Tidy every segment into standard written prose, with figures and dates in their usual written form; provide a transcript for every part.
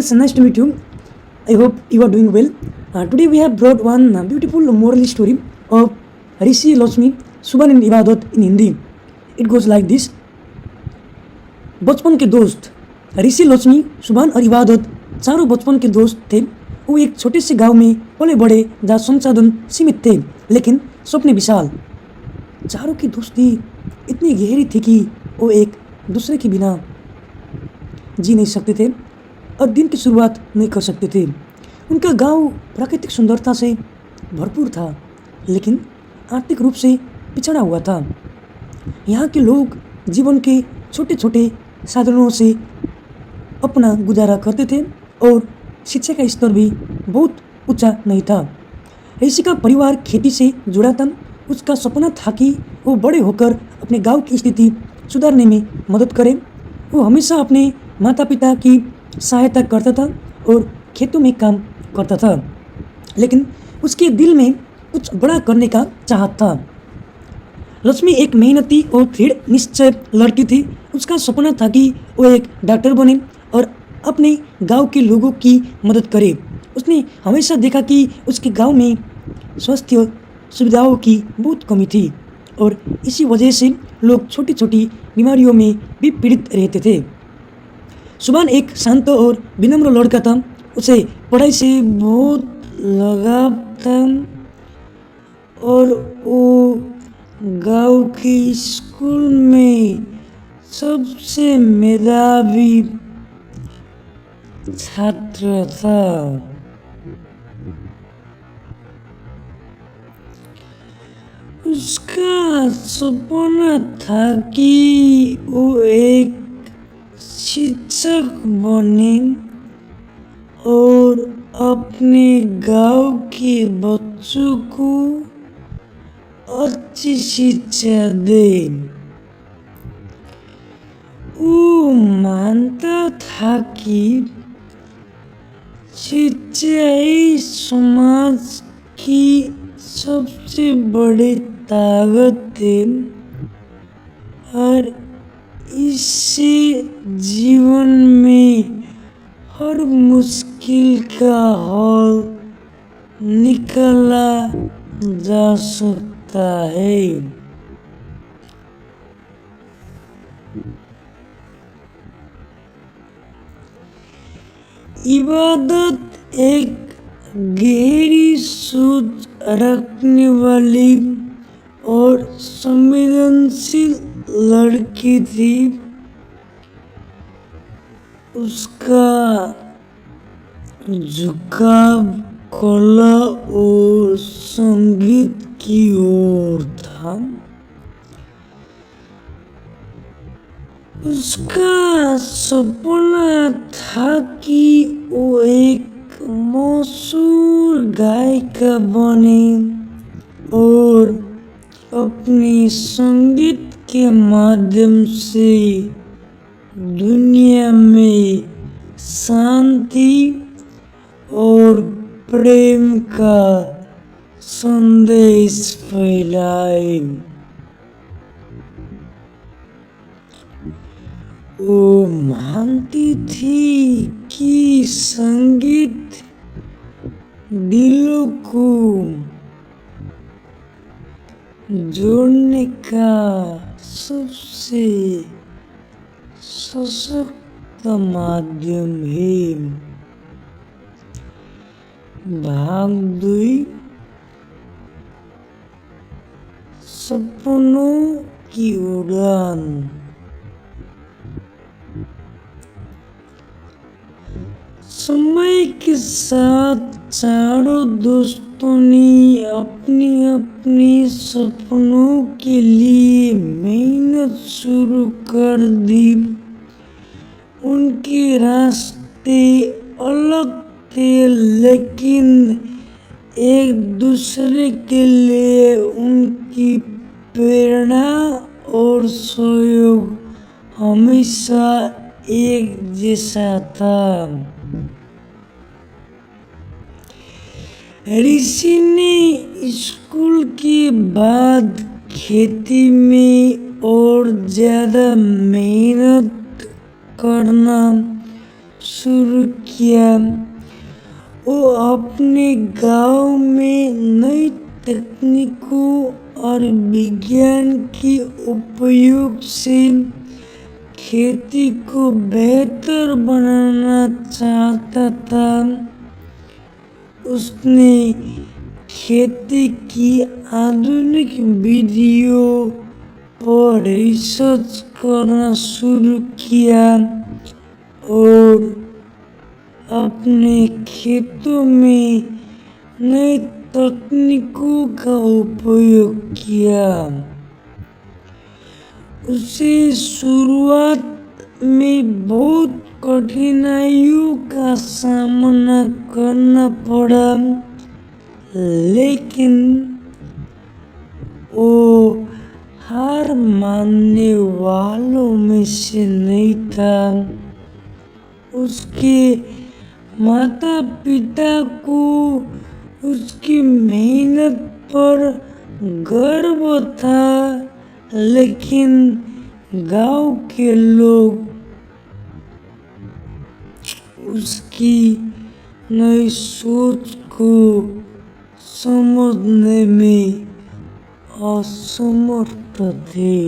It's nice to meet you. I hope you are doing well. Today we have brought one beautiful moral story of Rishi Lakshmi, Subhan and Ibadat in Hindi. It goes like this. बचपन के दोस्त ऋषि लक्ष्मी, सुभान और इबादत चारों बचपन के दोस्त थे। वो एक छोटे से गांव में पले बड़े जहाँ संसाधन सीमित थे, लेकिन सपने विशाल। चारों की दोस्ती इतनी गहरी थी कि वो एक दूसरे के बिना जी नहीं सकते थे और दिन की शुरुआत नहीं कर सकते थे। उनका गांव प्राकृतिक सुंदरता से भरपूर था, लेकिन आर्थिक रूप से पिछड़ा हुआ था। यहाँ के लोग जीवन के छोटे छोटे साधनों से अपना गुजारा करते थे और शिक्षा का स्तर भी बहुत ऊंचा नहीं था। ऋषि का परिवार खेती से जुड़ा था। उसका सपना था कि वो बड़े होकर अपने गांव की स्थिति सुधारने में मदद करे। वो हमेशा अपने माता पिता की सहायता करता था और खेतों में काम करता था, लेकिन उसके दिल में कुछ बड़ा करने का चाहत था। लक्ष्मी एक मेहनती और दृढ़ निश्चय लड़की थी। उसका सपना था कि वो एक डॉक्टर बने और अपने गांव के लोगों की मदद करे। उसने हमेशा देखा कि उसके गांव में स्वास्थ्य सुविधाओं की बहुत कमी थी और इसी वजह से लोग छोटी छोटी बीमारियों में भी पीड़ित रहते थे। सुभान एक शांत और विनम्र लड़का था। उसे पढ़ाई से बहुत लगाव था और वो गांव के स्कूल में सबसे मेधावी छात्र था। उसका सपना था कि वो एक शिक्षक बने और अपने गांव के बच्चों को अच्छी शिक्षा दे। वो मानता था कि शिक्षा ही समाज की सबसे बड़ी ताकत है और इससे जीवन में हर मुश्किल का हल निकाला जा सकता है। इबादत एक गहरी सोच रखने वाली और संवेदनशील लड़की थी। उसका झुकाव कला और संगीत की ओर था। उसका सपना था कि वो एक मशहूर गायिका बने और अपने संगीत के माध्यम से दुनिया में शांति और प्रेम का संदेश फैलाए। वो मानती थी कि संगीत दिलों को जोड़ने का सबसे सशक्त माध्यम है। भाग 2 सपनों की उड़ान। समय के साथ चारों दोस्तों ने अपनी अपनी सपनों के लिए मेहनत शुरू कर दी। उनके रास्ते अलग थे, लेकिन एक दूसरे के लिए उनकी प्रेरणा और सहयोग हमेशा एक जैसा था। ऋषि ने स्कूल के बाद खेती में और ज़्यादा मेहनत करना शुरू किया। वो अपने गांव में नई तकनीकों और विज्ञान के उपयोग से खेती को बेहतर बनाना चाहता था। उसने खेती की आधुनिक विधियों पर रिसर्च करना शुरू किया और अपने खेतों में नई तकनीकों का उपयोग किया। उसे शुरुआत में बहुत कठिनाइयों का सामना करना पड़ा, लेकिन वो हार मानने वालों में से नहीं था। उसके माता पिता को उसकी मेहनत पर गर्व था, लेकिन गांव के लोग उसकी नई सोच को समझने में असमर्थ थे।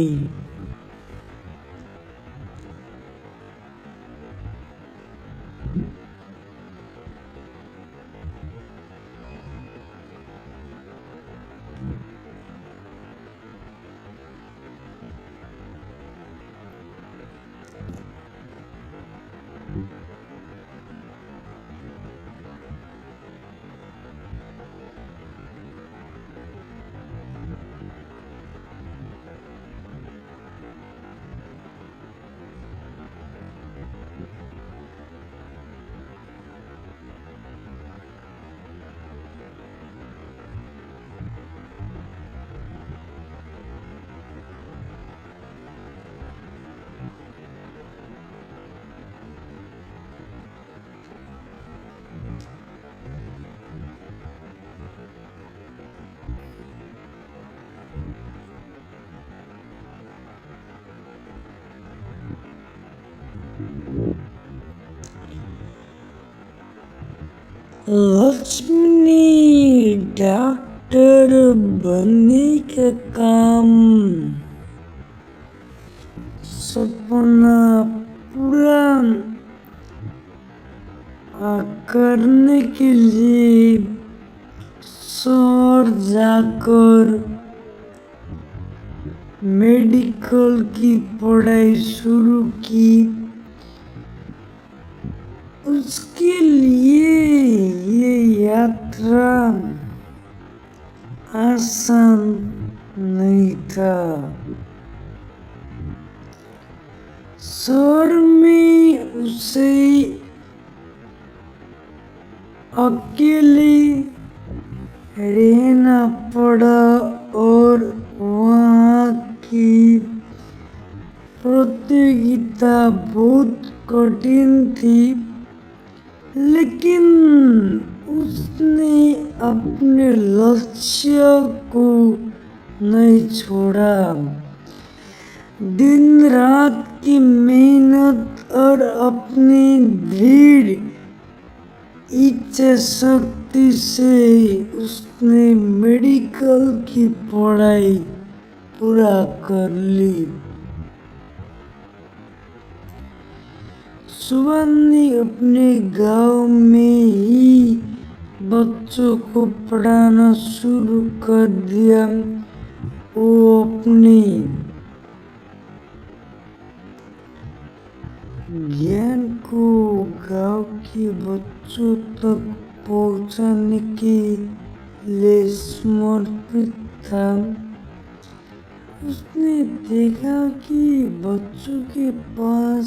लक्ष्मी डॉक्टर बनने का काम सपना पूरा करने के लिए शहर जाकर मेडिकल की पढ़ाई शुरू की। उसके लिए ये यात्रा आसान नहीं था। शहर में उसे अकेले रहना पड़ा और वहाँ की प्रतियोगिता बहुत कठिन थी, लेकिन उसने अपने लक्ष्य को नहीं छोड़ा। दिन रात की मेहनत और अपनी दृढ़ इच्छा शक्ति से उसने मेडिकल की पढ़ाई पूरा कर ली। सुबह ने अपने गांव में ही बच्चों को पढ़ाना शुरू कर दिया। वो अपने ज्ञान को गांव के बच्चों तक पहुंचाने के लिए समर्पित था। उसने देखा कि बच्चों के पास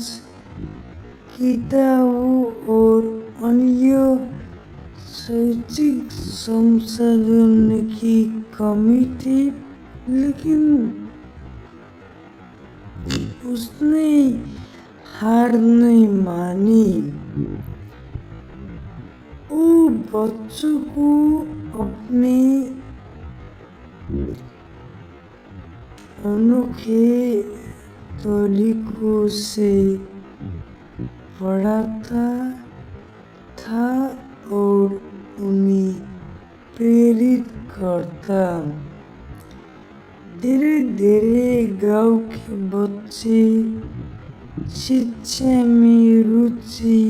किताबों और अन्य शैक्षिक संसाधन की कमी थी, लेकिन उसने हार नहीं मानी। वो बच्चों को अपने अनोखे तरीकों से पढ़ाता चाहता था और उन्हें प्रेरित करता। धीरे धीरे गांव के बच्चे शिक्षा में रुचि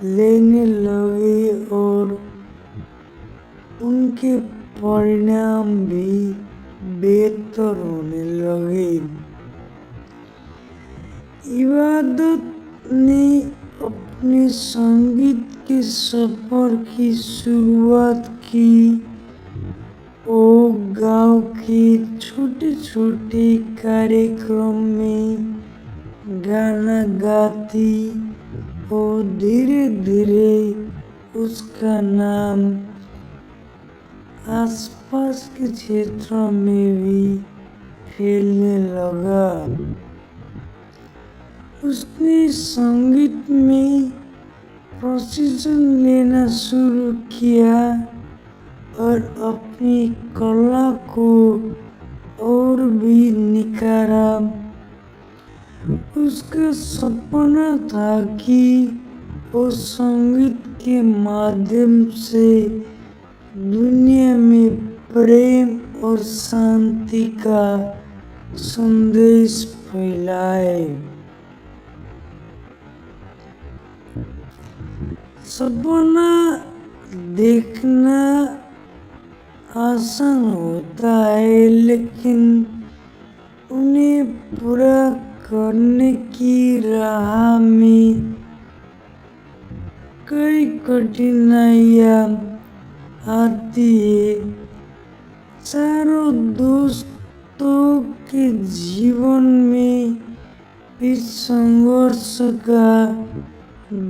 लेने लगे और उनके परिणाम भी बेहतर होने लगे। इबादत ने अपने संगीत के सफर की शुरुआत की। वो गांव के छोटे छोटे कार्यक्रम में गाना गाती और धीरे धीरे उसका नाम आसपास के क्षेत्रों में भी फैलने लगा। उसने संगीत में प्रशिक्षण लेना शुरू किया और अपनी कला को और भी निखारा। उसका सपना था कि वो संगीत के माध्यम से दुनिया में प्रेम और शांति का संदेश फैलाए। सपना देखना आसान होता है, लेकिन उन्हें पूरा करने की राह में कई कठिनाइयाँ आती है। चारों दोस्तों के जीवन में इस संघर्ष का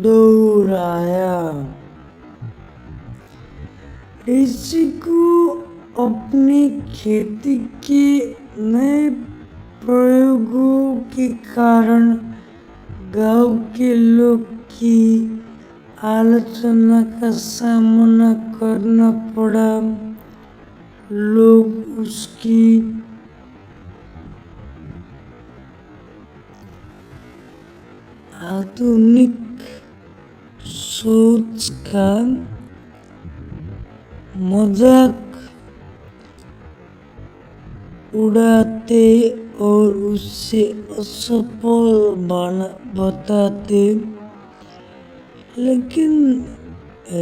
दौर आया। ऋषि को अपनी खेती के नए प्रयोगों के कारण गांव के लोग की आलोचना का सामना करना पड़ा। लोग उसकी आधुनिक सोच का मजाक उड़ाते और उससे असफल बताते, लेकिन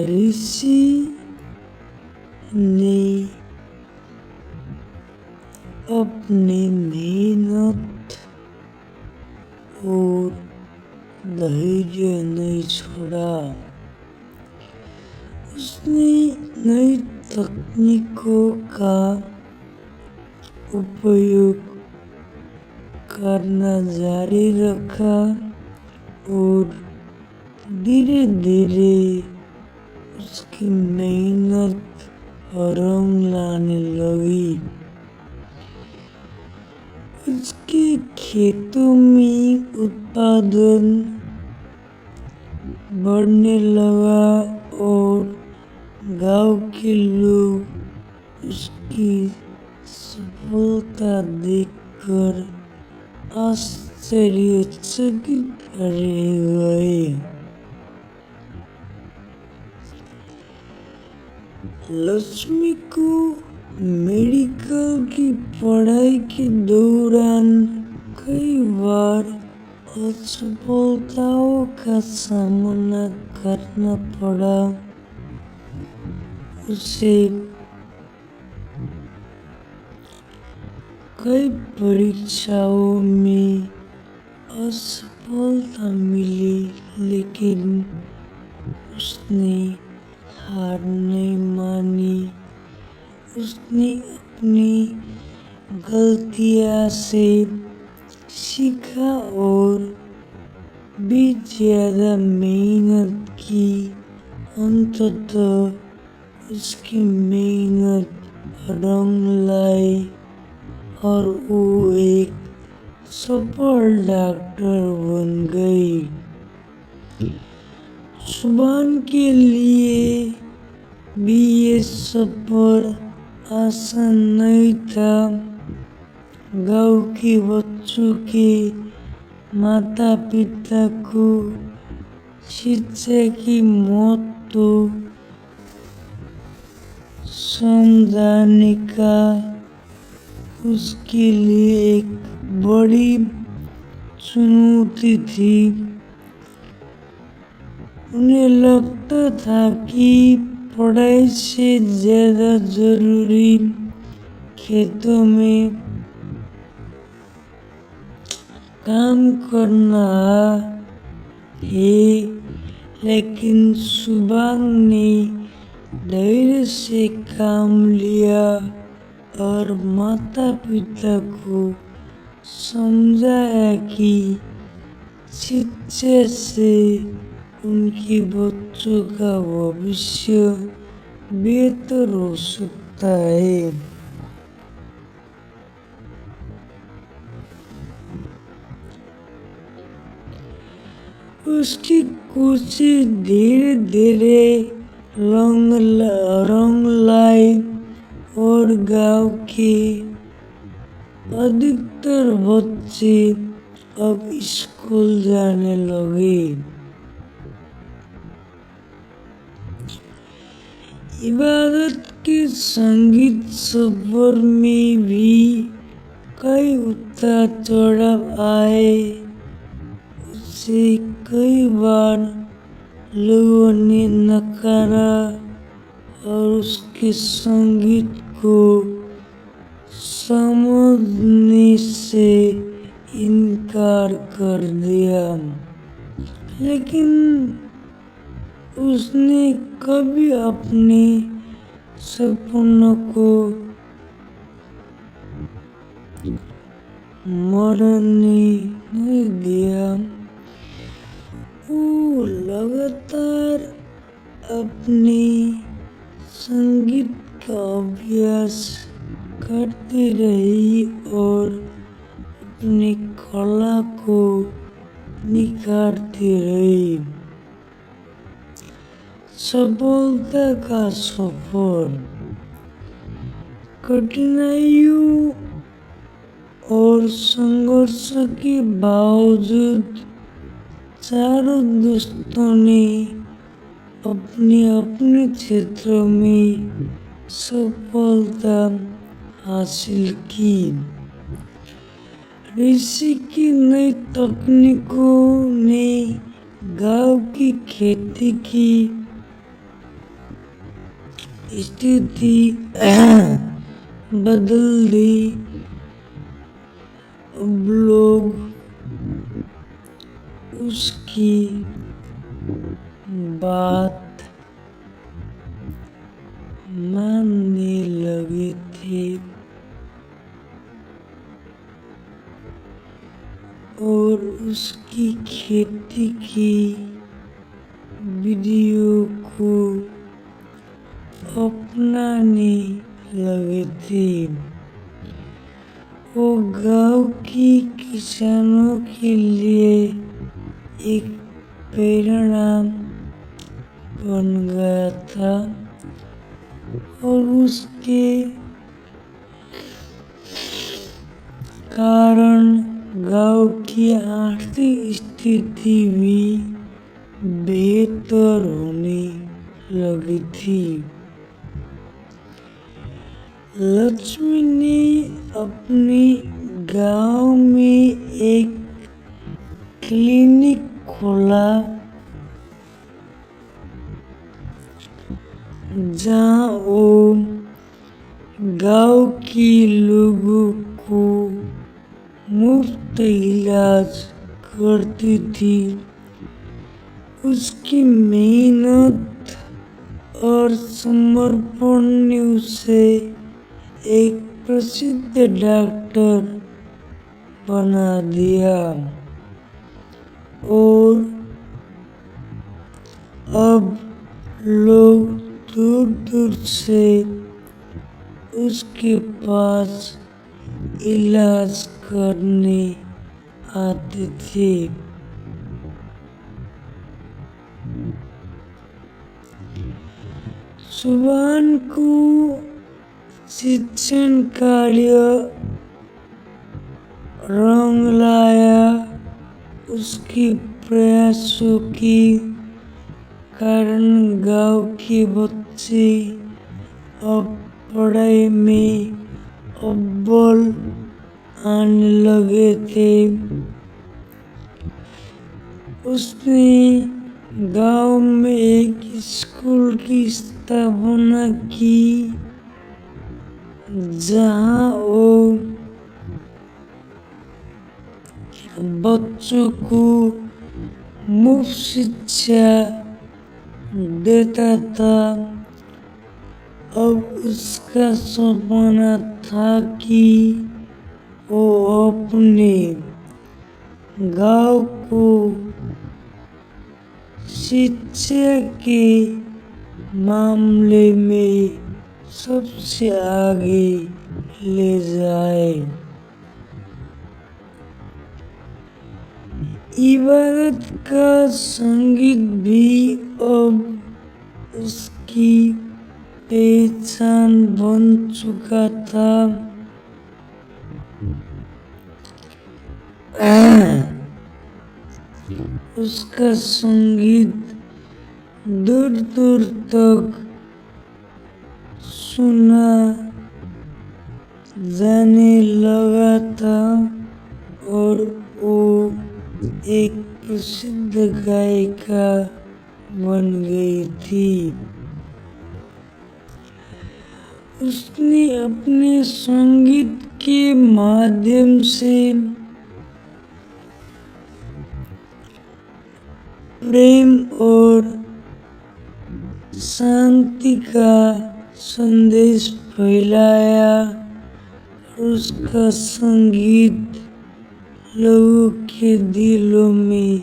ऋषि ने अपनी मेहनत और धैर्य नहीं छोड़ा। उसने नई तकनीकों का उपयोग करना जारी रखा और धीरे धीरे उसकी मेहनत रंग लाने लगी। उसके खेतों में उत्पादन बढ़ने लगा और गांव के लोग उसकी सफलता देखकर आश्चर्यचकित रह गए। लक्ष्मी को मेडिकल की पढ़ाई के दौरान कई बार असफलताओं का सामना करना पड़ा। उसे कई परीक्षाओं में असफलता मिली, लेकिन उसने हार नहीं मानी। उसने अपनी गलतियां से सीखा और भी ज्यादा मेहनत की। अंततः उसकी मेहनत रंग लाई और वो एक सफल डॉक्टर बन गई। सुभान के लिए भी ये सफर आसान नहीं था। गांव के बच्चों के माता पिता को शिक्षा की मौत तो समझाने का उसके लिए एक बड़ी चुनौती थी। उन्हें लगता था कि पढ़ाई से ज्यादा जरूरी खेतों में काम करना है, लेकिन सुभान ने धैर्य से काम लिया और माता पिता को समझाया कि शिक्षा से उनके बच्चों का भविष्य बेहतर हो सकता है। उसकी कोशिश धीरे धीरे रंग लाई और गांव के अधिकतर बच्चे अब स्कूल जाने लगे। इबादत के संगीत सफर में भी कई उतार चढ़ाव आए। उसे कई बार लोगों ने नकारा और उसके संगीत को समझने से इनकार कर दिया, लेकिन उसने कभी अपने सपनों को मरने नहीं दिया। वो लगातार अपने संगीत का अभ्यास करती रही और अपनी कला को निखारती रही। सफलता का सफर कठिनाइयों और संघर्ष के बावजूद चारों दोस्तों ने अपने अपने क्षेत्रों में सफलता हासिल की। ऋषि की नई तकनीकों ने गांव की खेती की स्थिति बदल दी। अब लोग उसकी बात मानने लगे थे और उसकी खेती की विधियों को अपनाने लगे थे। वो गांव की किसानों के लिए एक प्रेरणा बन गया था और उसके कारण गांव की आर्थिक स्थिति भी बेहतर होने लगी थी। लक्ष्मी ने अपने गांव में एक क्लिनिक खोला जहां वो गांव के लोगों को मुफ्त इलाज करती थी। उसकी मेहनत और समर्पण ने उसे एक प्रसिद्ध डॉक्टर बना दिया और अब लोग दूर दूर से उसके पास इलाज करने आते थे। सुभान को शिक्षण कार्य रंग लाया। उसके प्रयासों की कारण गांव के बच्चे अब पढ़ाई में अव्वल आने लगे थे। उसने गांव में एक स्कूल की स्थापना की, जहां वो बच्चों को मुफ्त शिक्षा देता था। अब उसका सपना था कि वो अपने गांव को शिक्षा के मामले में सबसे आगे ले जाए। इबादत का संगीत भी अब उसकी पहचान बन चुका था। उसका संगीत दूर दूर तक सुना जाने लगा था और वो एक प्रसिद्ध गायिका बन गई थी। उसने अपने संगीत के माध्यम से प्रेम और शांति का संदेश फैलाया। उसका संगीत लोगों के दिलों में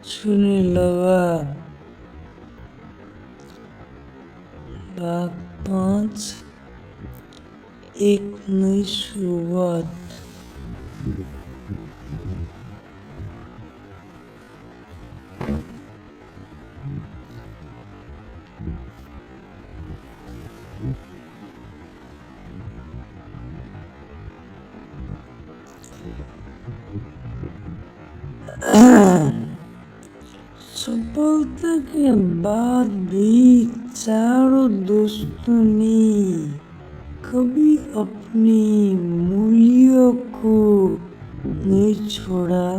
छूने लगा। भाग 5 एक नई शुरुआत। सफलता के बाद भी चारों दोस्तों ने कभी अपने मूल्यों को नहीं छोड़ा।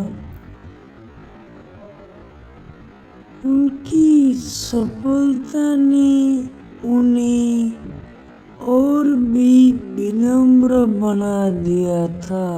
उनकी सफलता ने उन्हें और भी विनम्र बना दिया था।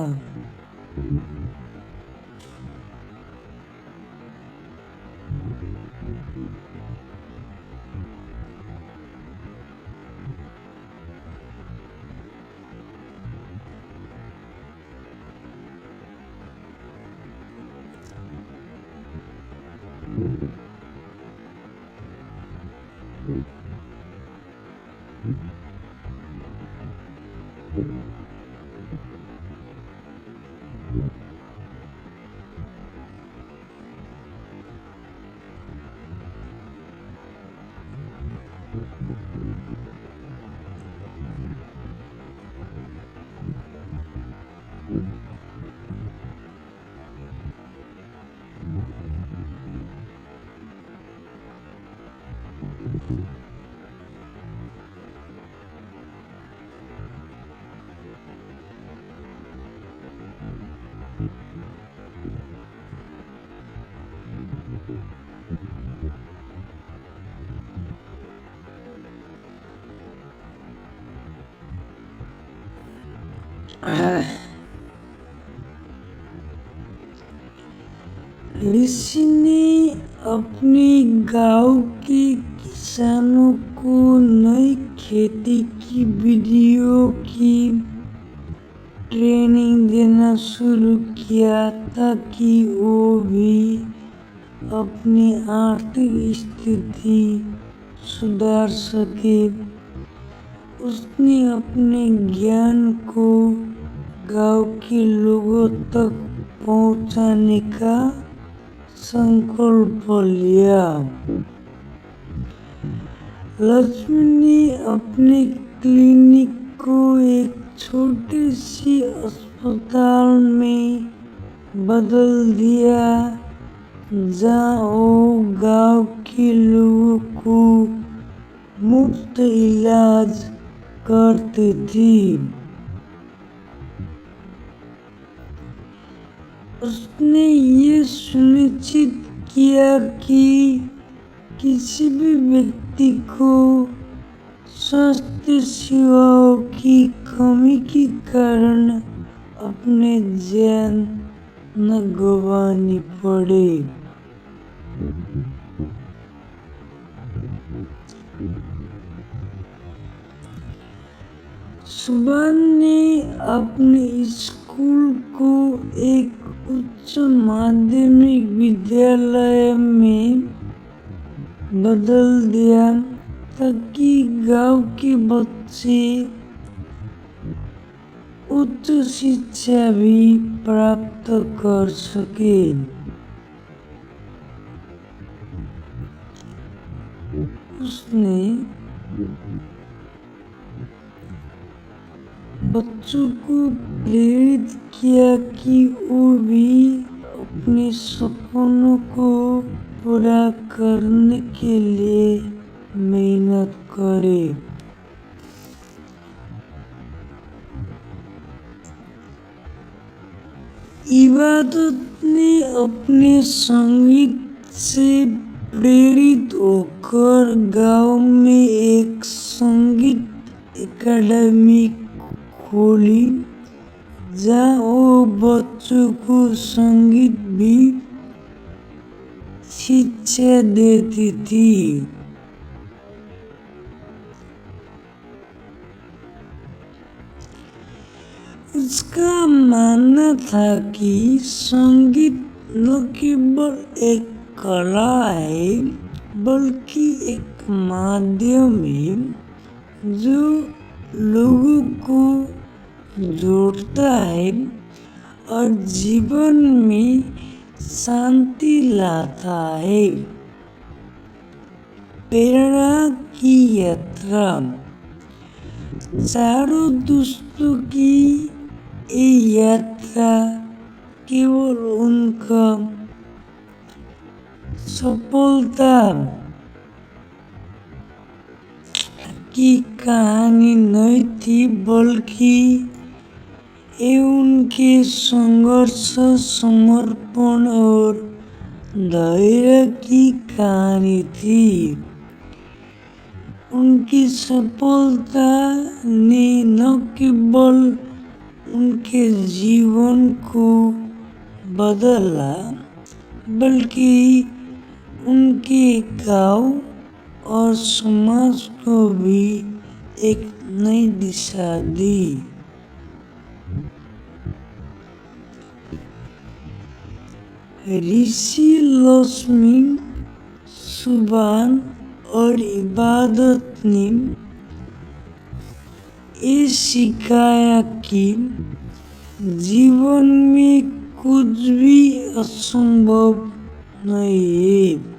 ऋषि ने अपने गांव के किसानों को नई खेती की विधियों की ट्रेनिंग देना शुरू किया ताकि वो भी अपनी आर्थिक स्थिति सुधार सके। उसने अपने ज्ञान को गांव के लोगों तक पहुंचाने का संकल्प लिया। लक्ष्मी ने अपने क्लिनिक को एक छोटे से अस्पताल में बदल दिया जहाँ गांव के लोगों को मुफ्त इलाज करती थी। उसने ये सुनिश्चित किया कि किसी भी व्यक्ति को स्वास्थ्य सेवाओं की कमी के कारण अपने जान न गंवानी पड़े। सुभान ने अपने स्कूल को एक उच्च माध्यमिक विद्यालय में बदल दिया ताकि गांव के बच्चे उच्च शिक्षा भी प्राप्त कर सके। उसने बच्चों को प्रेरित किया कि वो भी अपने सपनों को पूरा करने के लिए मेहनत करे। इबादत ने अपने संगीत से प्रेरित होकर गांव में एक संगीत एकेडमी खोली जहाँ वो बच्चों को संगीत भी शिक्षा देती थी। उसका मानना था कि संगीत न केवल एक कला है बल्कि एक माध्यम है जो लोगों को जोड़ता है और जीवन में शांति लाता है। प्रेरणा की यात्रा। चारों दोस्तों की ये यात्रा केवल उनका सफलता की कहानी नहीं थी बल्कि ये उनके संघर्ष, समर्पण और धैर्य की कहानी थी। उनकी सफलता ने न केवल उनके जीवन को बदला बल्कि उनके गांव और समाज को भी एक नई दिशा दी। ऋषि लक्ष्मी, सुभान और इबादत ने ये सिखाया कि जीवन में कुछ भी असंभव नहीं है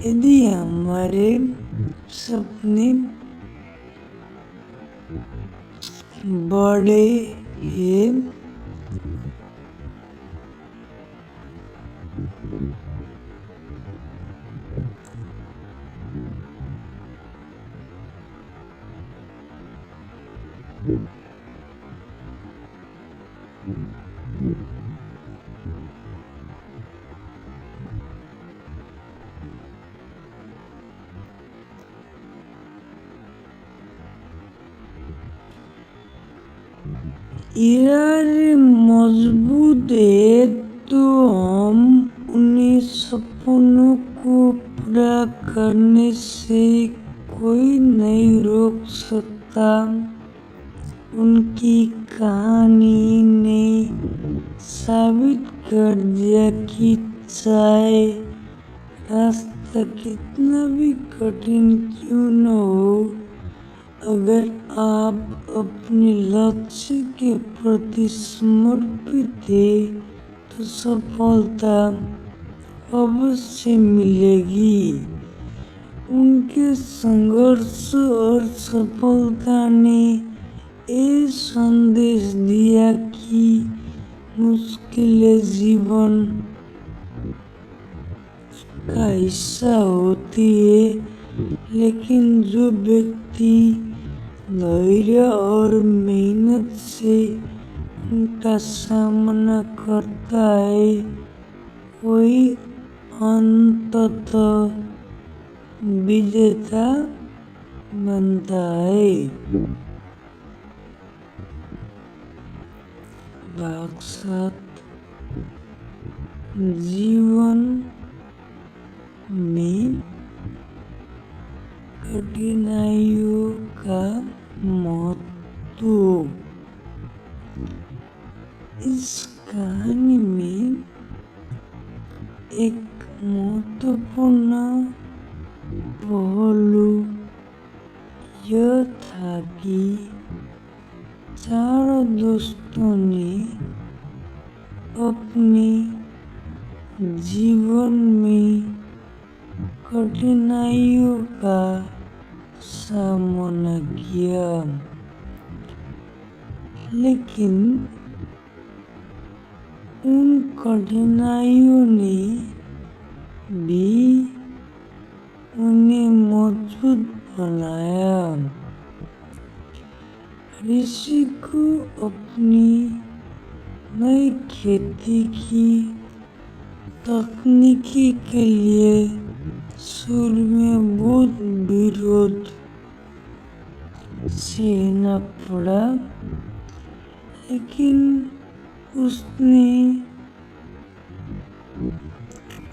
यदि हमारे सपने बड़े हैं। इरादे मजबूत है तो हम उन्हें सपनों को पूरा करने से कोई नहीं रोक सकता। उनकी कहानी ने साबित कर दिया कि चाहे रास्ता कितना भी कठिन क्यों न हो, अगर आप अपने लक्ष्य के प्रति समर्पित हैं तो सफलता अवश्य मिलेगी। उनके संघर्ष और सफलता ने ये संदेश दिया कि मुश्किलें जीवन का हिस्सा होती है, लेकिन जो व्यक्ति धैर्य और मेहनत से उनका सामना करता है वही अंततः विजेता बनता है। भाग 7 जीवन में कठिनाइयों का महत्व। इस कहानी में एक महत्वपूर्ण पहलू यह था कि चारों दोस्तों ने अपने जीवन में कठिनाइयों का सामना किया, लेकिन उन कठिनाइयों ने भी उन्हें मजबूत बनाया। ऋषि को अपनी नई खेती की तकनीकी के लिए शुरू में बहुत विरोध सहना पड़ा, लेकिन उसने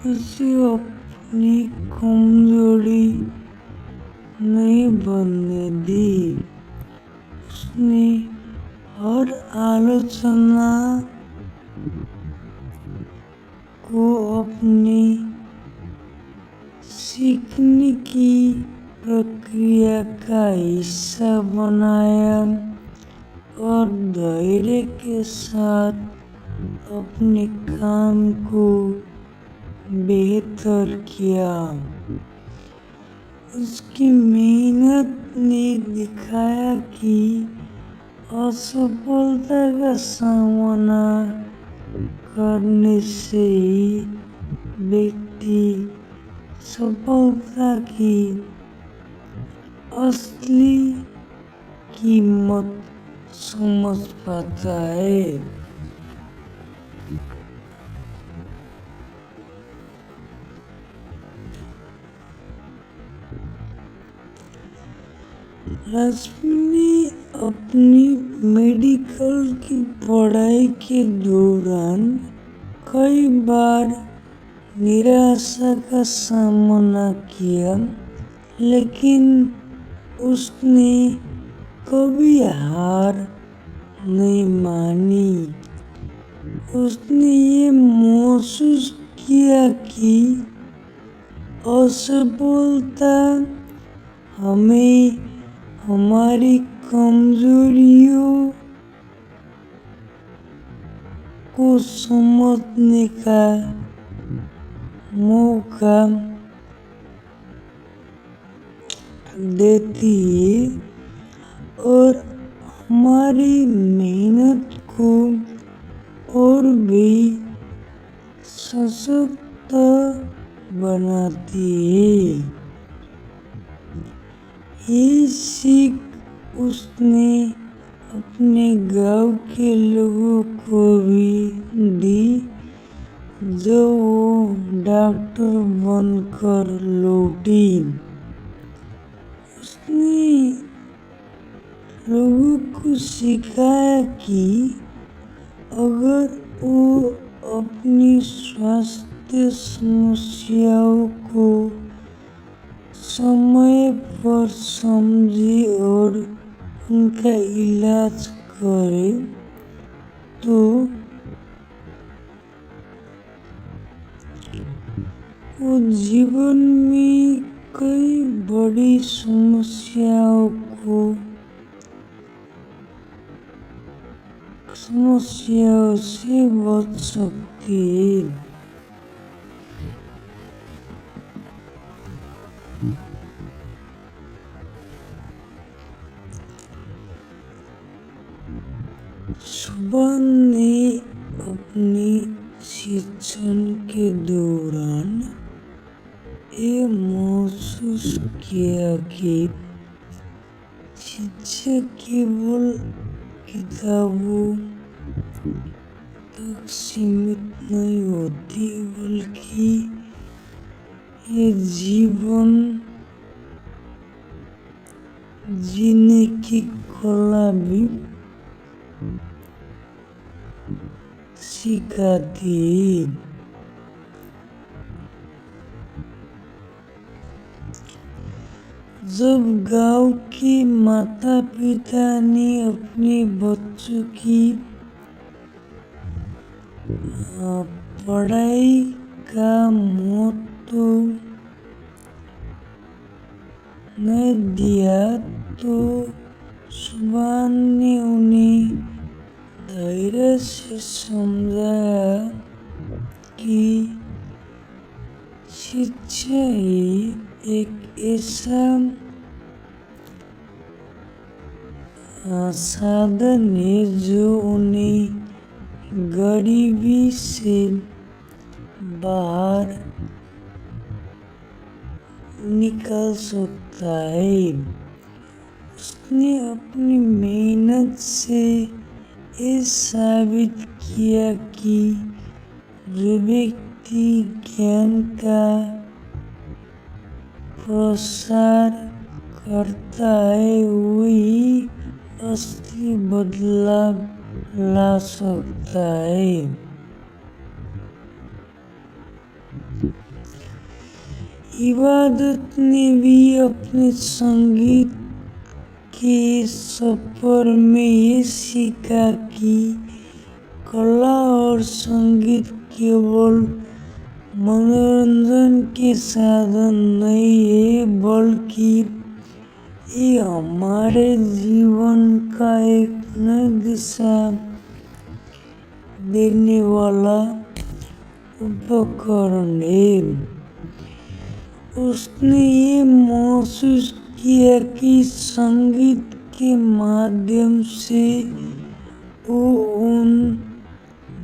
उसे अपनी कमजोरी नहीं बनने दी। उसने हर आलोचना को अपनी सीखने की प्रक्रिया का हिस्सा बनाया और धैर्य के साथ अपने काम को बेहतर किया। उसकी मेहनत ने दिखाया कि असफलता का सामना करने से ही व्यक्ति सफलता की असली कीमत समझ पाता है। रश्मि ने अपनी मेडिकल की पढ़ाई के दौरान कई बार निराशा का सामना किया, लेकिन उसने कभी हार नहीं मानी। उसने ये महसूस किया कि असफलता हमें हमारी कमजोरियों को समझने का मौका देती है और हमारी मेहनत को और भी सशक्त बनाती है। ये सीख उसने अपने गांव के लोगों को भी दी जो वो डॉक्टर बनकर लौटी। उसने लोगों को सिखाया कि अगर वो अपनी स्वास्थ्य समस्याओं को समय पर समझे और उनका इलाज करे तो वो जीवन में कई बड़ी समस्याओं से बच सकती है। सुभान ने अपनी शिक्षण के दौरान किया कि शिक्षा केवल किताबों तक सीमित नहीं होती, बल्कि ये जीवन जीने की कला भी सिखाती है। जब गांव के माता पिता ने अपने बच्चों की पढ़ाई का महत्व न दिया, तो सुभान ने उन्हें धैर्य से समझाया कि शिक्षा ही एक ऐसा साधन है जो उन्हें गरीबी से बाहर निकाल सकता है। उसने अपनी मेहनत से ये साबित किया कि जो व्यक्ति ज्ञान का प्रसार करता है वही असली बदलाव ला सकता है। इबादत ने भी अपने संगीत के सफर में ये सीखा कि कला और संगीत केवल मनोरंजन के साधन नहीं है, बल्कि ये हमारे जीवन का एक नई दिशा देने वाला उपकरण है। उसने ये महसूस किया कि संगीत के माध्यम से वो उन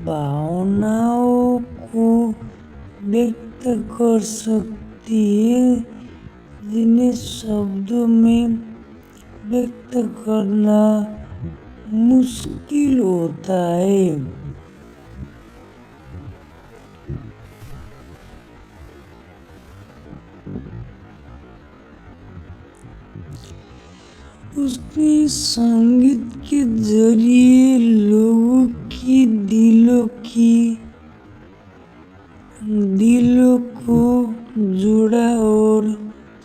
भावनाओं को व्यक्त कर सकती है जिन्हें शब्दों में व्यक्त करना मुश्किल होता है। उसने संगीत के जरिए लोगों की दिलों को जोड़ा और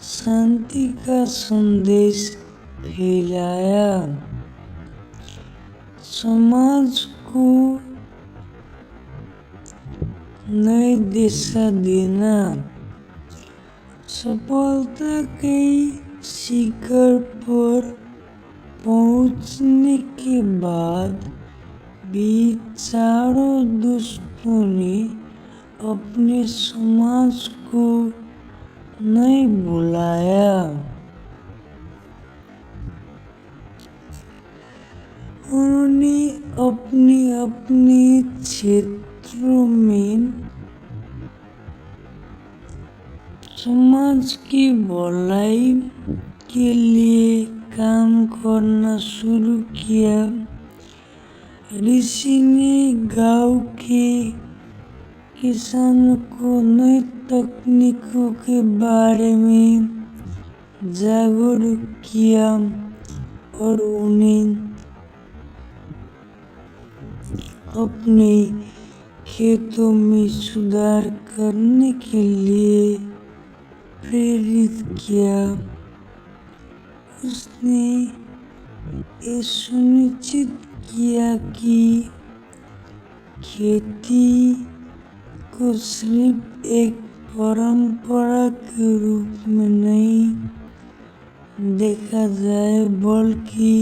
शांति का संदेश फैलाया। समाज को नई दिशा देना। सफलता के शिखर पर पहुंचने के बाद भी चारों दोस्तों ने अपने समाज को नहीं भुलाया। उन्होंने अपने क्षेत्रों में समाज की भलाई के लिए काम करना शुरू किया। ऋषि ने गांव के किसानों को नई तकनीकों के बारे में जागरूक किया और उन्हें अपने खेतों में सुधार करने के लिए प्रेरित किया। उसने ये सुनिश्चित किया कि खेती को सिर्फ एक परंपरा के रूप में नहीं देखा जाए, बल्कि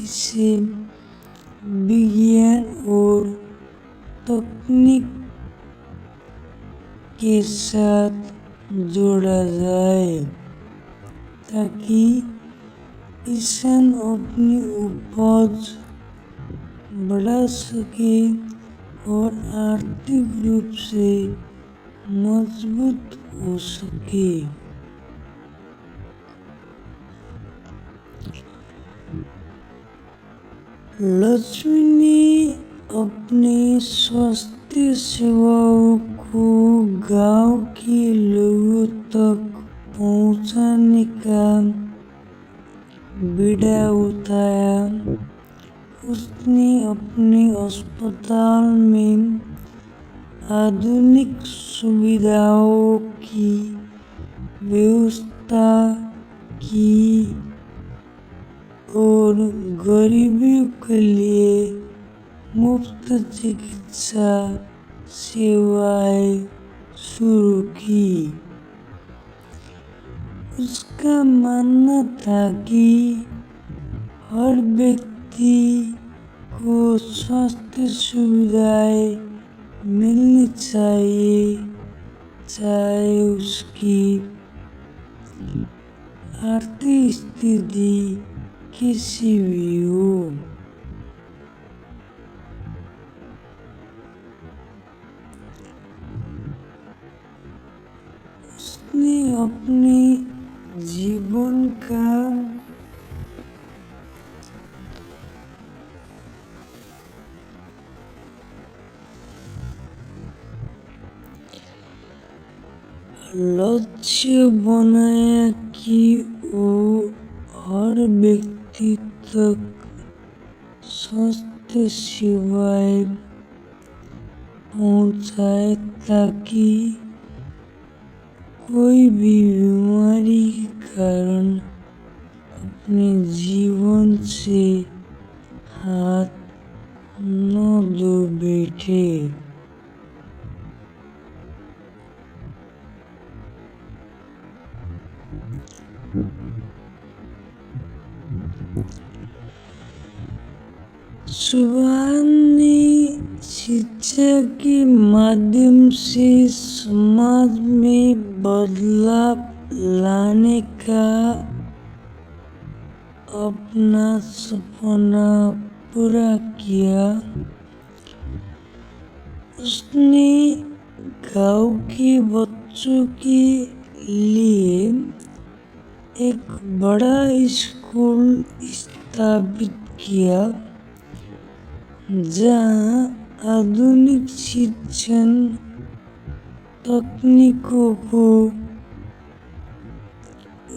इसे विज्ञान और तकनीक के साथ जोड़ा जाए ताकि किसान अपनी उपज बढ़ा सके और आर्थिक रूप से मजबूत हो सके। लक्ष्मी ने अपने स्वास्थ्य सेवाओं को गांव के लोगों तक पहुंचाने का बीड़ा उठाया। उसने अपने अस्पताल में आधुनिक सुविधाओं की व्यवस्था की और गरीबों के लिए मुफ्त चिकित्सा सेवाएं शुरू की। उसका मानना था कि हर व्यक्ति को स्वास्थ्य सुविधाएं मिलनी चाहिए, चाहे उसकी आर्थिक स्थिति कैसी भी हो। उसने अपने जीवन का लक्ष्य बनाया कि वो हर व्यक्ति तक स्वास्थ्य सेवाएं पहुंचाए ताकि कोई भी बीमारी के कारण अपने जीवन से हाथ न धो बैठे। सुभान ने शिक्षा के माध्यम से समाज में बदलाव लाने का अपना सपना पूरा किया। उसने गांव के बच्चों के लिए एक बड़ा स्कूल स्थापित किया जहाँ आधुनिक शिक्षण तकनीकों को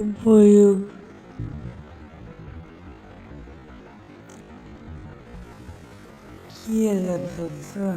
उपयोग किया जाता था।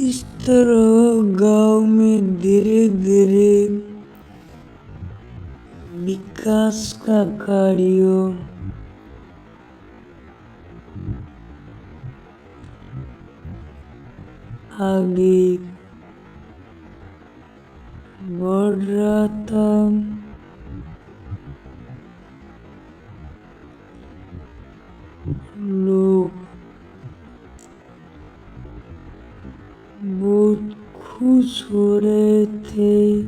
इस तरह गांव में धीरे धीरे विकास का कार्य आगे बढ़ रहा था। लोग बहुत खुश हो रहे थे।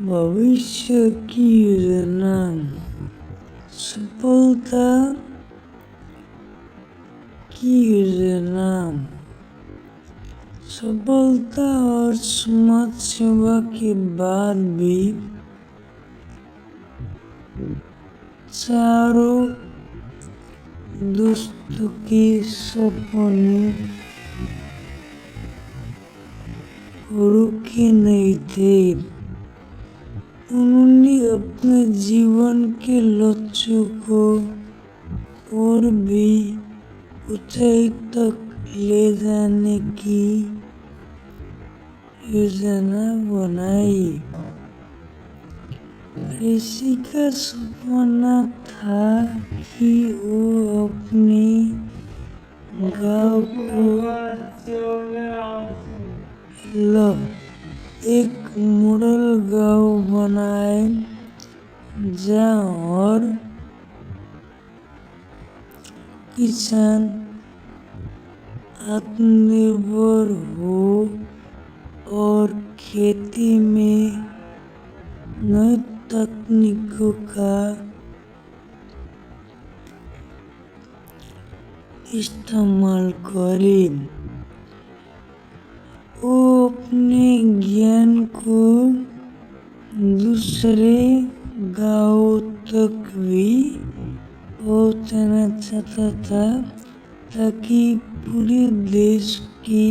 भविष्य की योजना, सफलता की योजना। सफलता और समाज सेवा के बाद भी चारों दोस्तों के सपने रुके नहीं थे। उन्होंने अपने जीवन के लक्ष्यों को और भी ऊंचाई तक ले जाने की योजना बनाई। ऋषि का सपना था कि वो अपने गांव को एक मॉडल गांव बनाए जहाँ और किसान आत्मनिर्भर हो और खेती में नई तकनीकों का इस्तेमाल करें। वो अपने ज्ञान को दूसरे गांवों तक भी पहुंचाना चाहता था ताकि पूरे देश के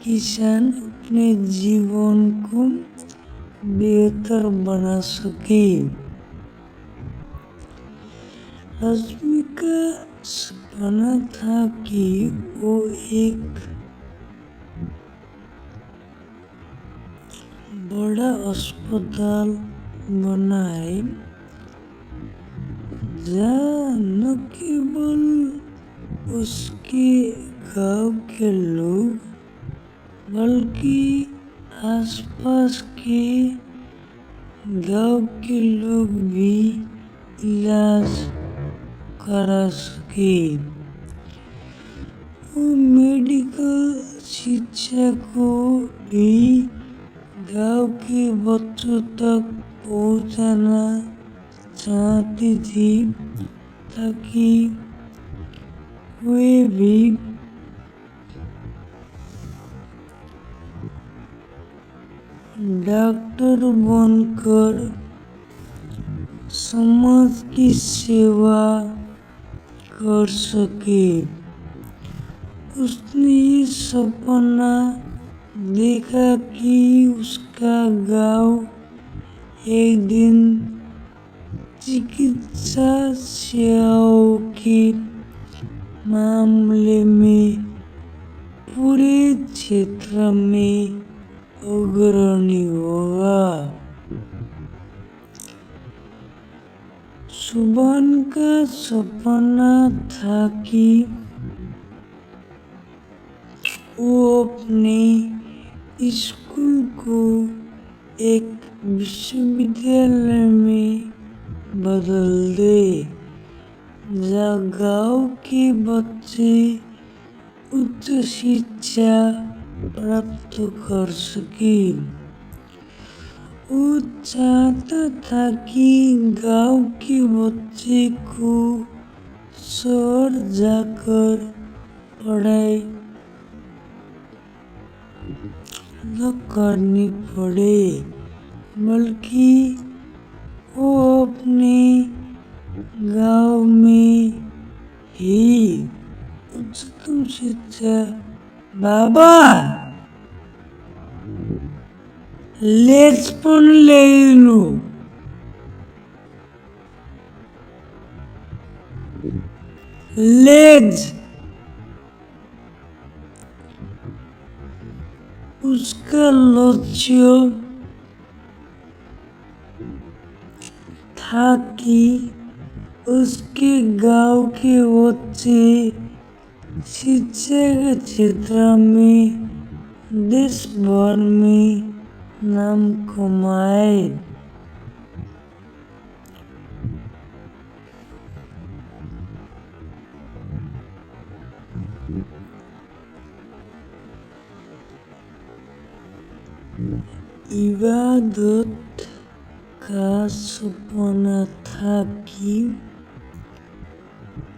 किसान अपने जीवन को बेहतर बना सके। लक्ष्मी का सपना था कि वो एक बड़ा अस्पताल बनाए जहाँ न केवल उसके गांव के लोग बल्कि आसपास के गांव के लोग भी इलाज करा सके। वो मेडिकल शिक्षा को भी गांव के बच्चों तक पहुंचाना चाहती थी ताकि वे भी डॉक्टर बनकर समाज की सेवा कर सके। उसने ये सपना देखा कि उसका गांव एक दिन चिकित्सा सेवाओं के मामले में पूरे क्षेत्र में अग्रणी होगा। सुभान का सपना था कि वो अपने स्कूल को एक विश्वविद्यालय में बदल दे जहाँ गांव के बच्चे उच्च शिक्षा प्राप्त कर सके। वो चाहता था कि गांव के बच्चे को शहर जाकर पढ़ाई न करनी पड़े बल्कि वो अपने गांव में ही उच्चतम शिक्षा बाबा लेचपन लेनु लेज उसका लक्ष्य था कि उसके गांव के बच्चे शिक्षा के क्षेत्र में देश भर में नाम कमाए। इबादत का सपना था कि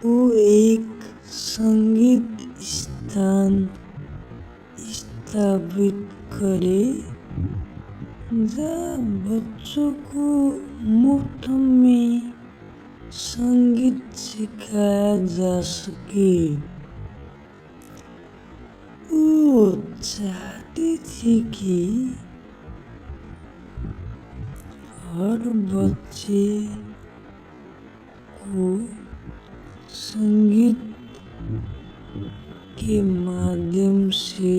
वो एक संगीत स्थान स्थापित करे जहाँ बच्चों को मुफ्त में संगीत सिखाया जा सके। वो चाहती थी कि हर बच्चे को संगीत के माध्यम से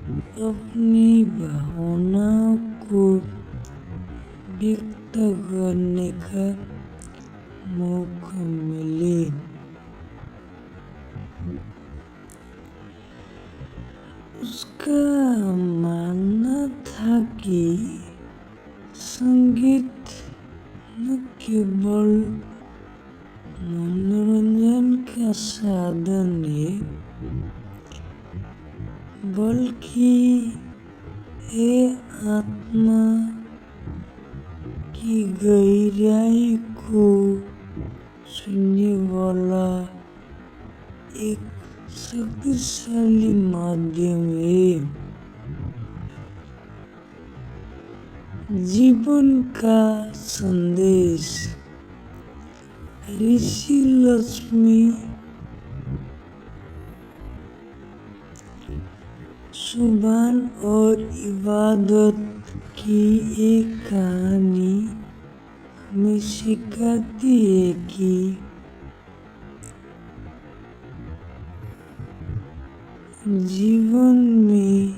अपनी भावनाओं को व्यक्त करने का मौका मिले। उसका मानना था कि संगीत न केवल मनोरंजन का साधन है, बल्कि ये आत्मा की गहराई को छूने वाला एक शक्तिशाली माध्यम है। जीवन का संदेश। ऋषि लक्ष्मी सुभान और इबादत की एक कहानी हमें सिखाती है कि जीवन में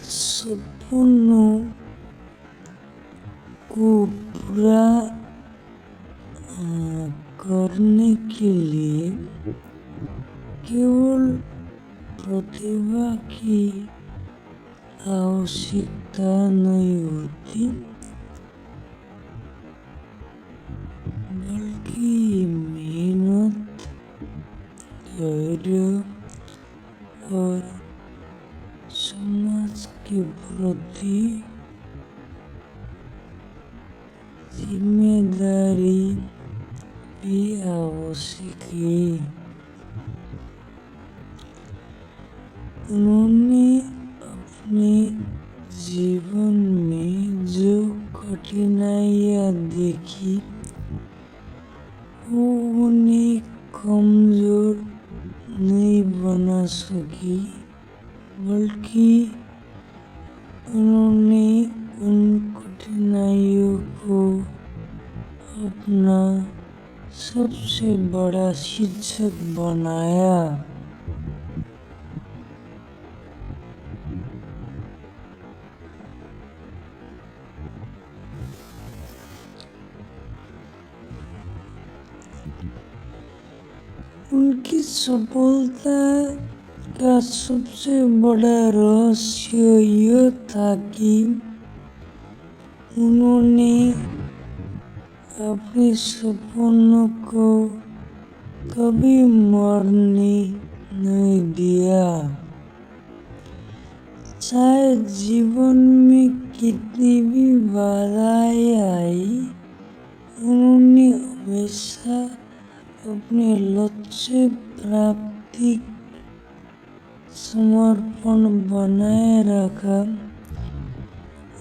सपनों को पूरा करने के लिए केवल प्रतिभा की आवश्यकता नहीं होती, बल्कि मेहनत, धैर्य और समाज के प्रति जिम्मेदारी भी आवश्यक है। उन्होंने अपने जीवन में जो कठिनाइयाँ देखी, वो उन्हें कमजोर नहीं बना सकी, बल्कि उन्होंने उन कठिनाइयों को अपना सबसे बड़ा शिक्षक बनाया। उनकी सफलता का सबसे बड़ा रहस्य यह था कि उन्होंने अपने सपनों को कभी मरने नहीं दिया। चाहे जीवन में कितनी भी बाधाएं आई, उन्होंने हमेशा अपने लक्ष्य प्राप्ति समर्पण बनाए रखा।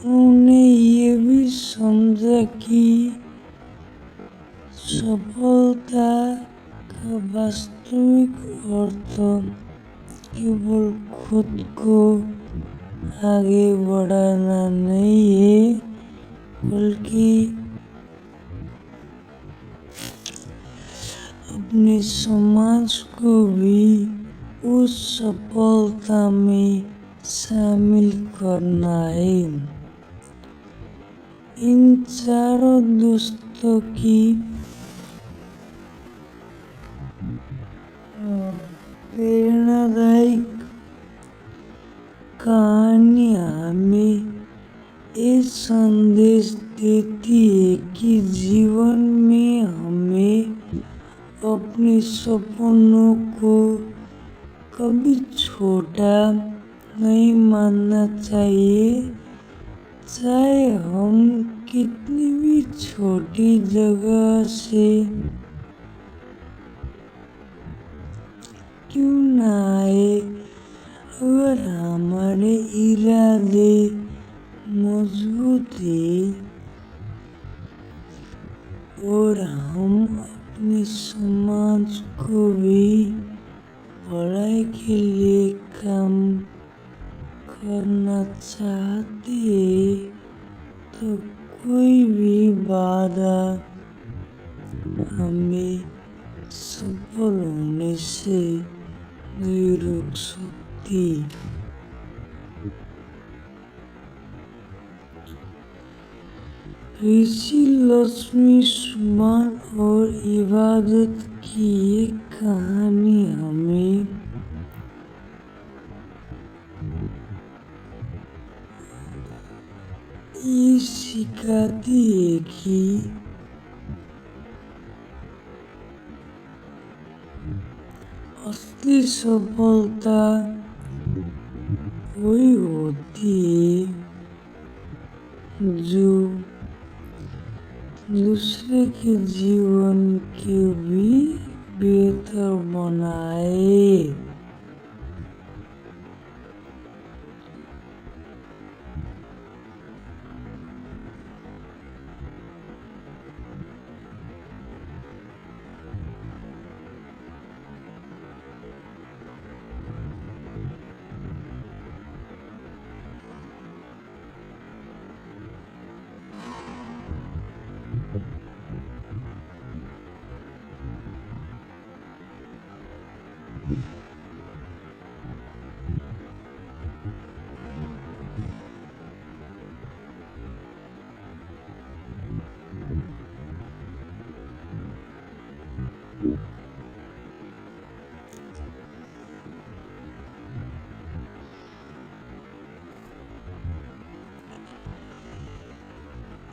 उन्होंने ये भी समझा कि सफलता का वास्तविक अर्थ केवल खुद को आगे बढ़ाना नहीं है, बल्कि अपने समाज को भी उस सफलता में शामिल करना है। इन चारों दोस्तों की प्रेरणादायक कहानी हमें ये संदेश देती है कि जीवन में हमें अपने सपनों को कभी छोटा नहीं मानना चाहिए। चाहे हम कितनी भी छोटी जगह से क्यों ना आए, अगर हमारे इरादे मजबूत है और हम अपने समाज को भी भलाई के लिए काम करना चाहते हैं, तो कोई भी बाधा हमें सफल होने से नहीं रोक सकती। ऋषि लक्ष्मी सुमन और इबादत की ये कहानी हमें ये सिखाती है कि असली सफलता वही होती है जो दूसरे के जीवन को भी बेहतर बनाए।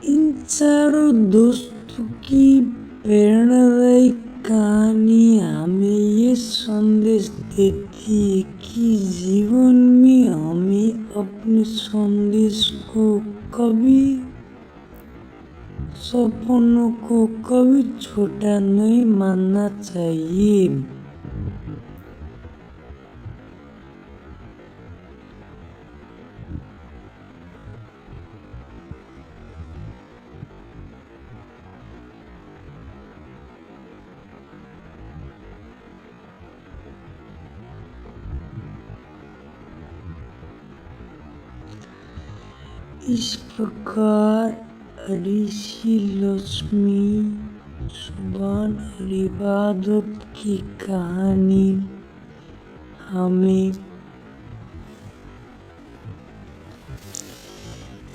इन चारों दोस्तों की प्रेरणादायी कहानी हमें ये संदेश देती है कि जीवन में हमें अपने सपनों को कभी छोटा नहीं मानना चाहिए। इस प्रकार ऋषि लक्ष्मी सुमन और इबादत की कहानी हमें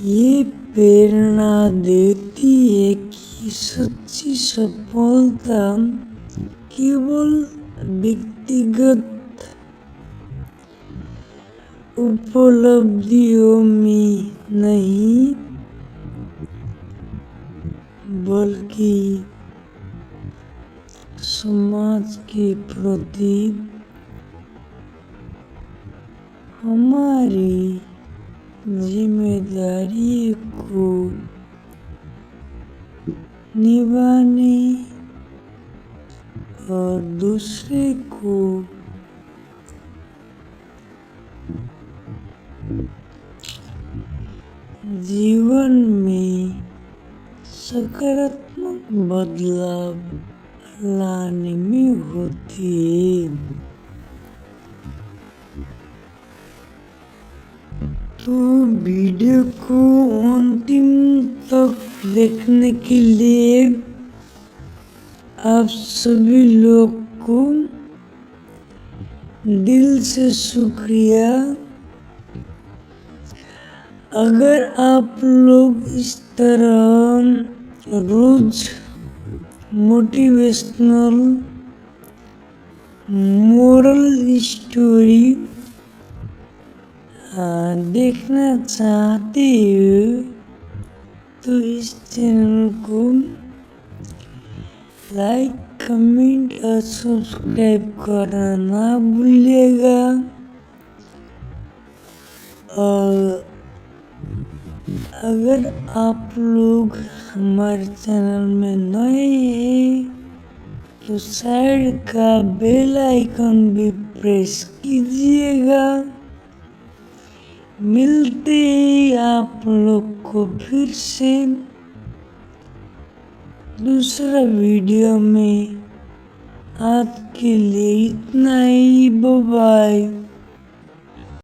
ये प्रेरणा देती है कि सच्ची सफलता केवल व्यक्तिगत उपलब्धियों में नहीं बल्कि समाज के प्रति हमारी जिम्मेदारी को निभाने और दूसरे को जीवन में सकारात्मक बदलाव लाने में होती है। तो वीडियो को अंतिम तक देखने के लिए आप सभी लोग को दिल से शुक्रिया। अगर आप लोग इस तरह रोज मोटिवेशनल मोरल स्टोरी देखना चाहते हो तो इस चैनल को लाइक, कमेंट और सब्सक्राइब करना ना भूलिएगा। और अगर आप लोग हमारे चैनल में नए हैं तो साइड का बेल आइकन भी प्रेस कीजिएगा। मिलते हैं आप लोग को फिर से दूसरा वीडियो में। आज के लिए इतना ही। Bye bye.